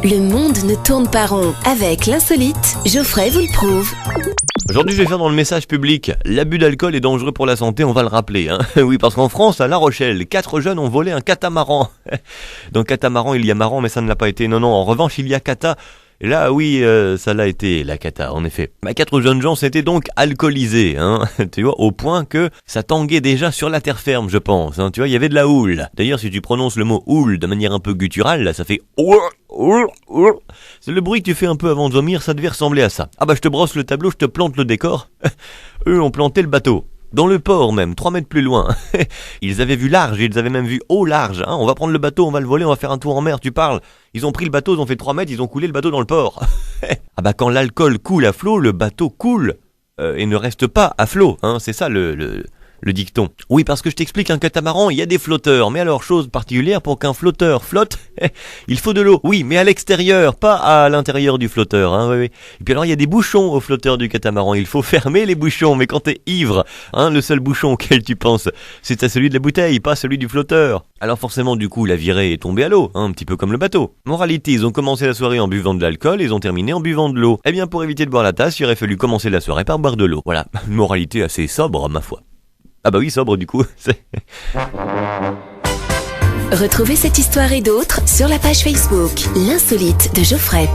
Le monde ne tourne pas rond. Avec l'insolite, Geoffrey vous le prouve. Aujourd'hui, je vais faire dans le message public. L'abus d'alcool est dangereux pour la santé, on va le rappeler. Oui, parce qu'en France, à La Rochelle, 4 jeunes ont volé un catamaran. Dans catamaran, il y a marrant, mais ça ne l'a pas été. Non, en revanche, il y a cata. Et là, oui, ça l'a été, la cata, en effet. 4 jeunes gens s'étaient donc alcoolisés, tu vois, au point que ça tanguait déjà sur la terre ferme, je pense, tu vois, il y avait de la houle. D'ailleurs, si tu prononces le mot houle de manière un peu gutturale, là, ça fait c'est le bruit que tu fais un peu avant de vomir, ça devait ressembler à ça. Je te brosse le tableau, je te plante le décor. Eux ont planté le bateau. Dans le port même, 3 mètres plus loin. Ils avaient vu large, ils avaient même vu au large. On va prendre le bateau, on va le voler, on va faire un tour en mer, tu parles. Ils ont pris le bateau, ils ont fait 3 mètres, ils ont coulé le bateau dans le port. Quand l'alcool coule à flot, le bateau coule et ne reste pas à flot. C'est ça le dicton. Oui, parce que je t'explique, un catamaran, il y a des flotteurs. Mais alors, chose particulière, pour qu'un flotteur flotte, il faut de l'eau. Oui, mais à l'extérieur, pas à l'intérieur du flotteur. Oui. Et puis alors, il y a des bouchons au flotteur du catamaran. Il faut fermer les bouchons. Mais quand t'es ivre, le seul bouchon auquel tu penses, c'est à celui de la bouteille, pas celui du flotteur. Alors forcément, du coup, la virée est tombée à l'eau, un petit peu comme le bateau. Moralité, ils ont commencé la soirée en buvant de l'alcool, ils ont terminé en buvant de l'eau. Pour éviter de boire la tasse, il aurait fallu commencer la soirée par boire de l'eau. Voilà, une moralité assez sobre, ma foi. Oui, sobre du coup. Retrouvez cette histoire et d'autres sur la page Facebook, l'insolite de Geoffrey.